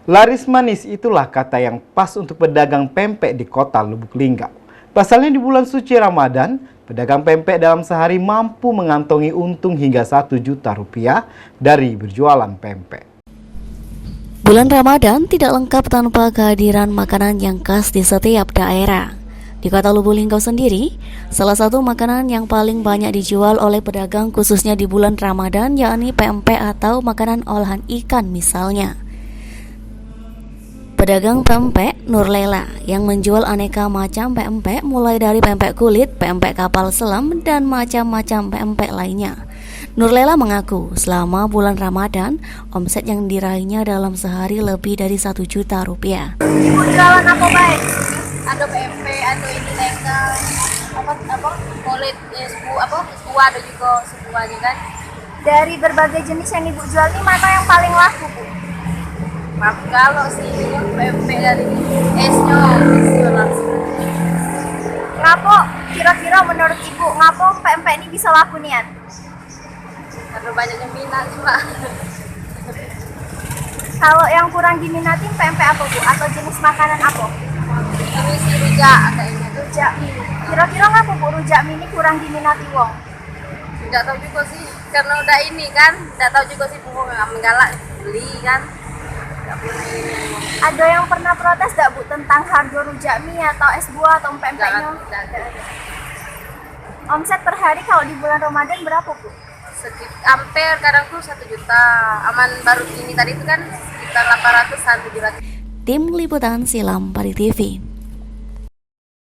Laris manis itulah kata yang pas untuk pedagang pempek di kota Lubuk Linggau. Pasalnya di bulan suci Ramadan, pedagang pempek dalam sehari mampu mengantongi untung hingga 1 juta rupiah dari berjualan pempek. Bulan Ramadan tidak lengkap tanpa kehadiran makanan yang khas di setiap daerah. Di kota Lubuk Linggau sendiri, salah satu makanan yang paling banyak dijual oleh pedagang khususnya di bulan Ramadan yakni pempek atau makanan olahan ikan misalnya. Pedagang pempek Nurlela yang menjual aneka macam pempek mulai dari pempek kulit, pempek kapal selam, dan macam-macam pempek lainnya. Nurlela mengaku selama bulan Ramadan, omset yang diraihnya dalam sehari lebih dari 1 juta rupiah. Ibu jualan apa baik? Ada pempek, ada ini lengkap, kulit, sebu ada juga sebuahnya kan. Dari berbagai jenis yang ibu jual ini mana yang paling laku, Bu? Kalau sih pempek dari esnya langsung. Ngapo kira-kira menurut ibu ngapo pempek ini bisa laku nian? Karena banyak yang minat cuma. Kalau yang kurang diminati pempek apa, Bu? Atau jenis makanan apa? Ini sih rujak kayaknya. Rujak mie. Kira-kira ngapa, Bu, rujak mie ini kurang diminati wong? Tidak tahu juga sih, karena udah ini kan, tidak tahu juga sih, Bu, menggalak beli kan. Ada yang pernah protes gak, Bu, tentang harga rujak mie atau es buah atau pempeknya? Omset per hari kalau di bulan Ramadan berapa, Bu? Hampir kadang tuh 1 juta. Aman baru ini tadi itu kan sekitar 800-an 700. Tim Liputan Silam Pari TV.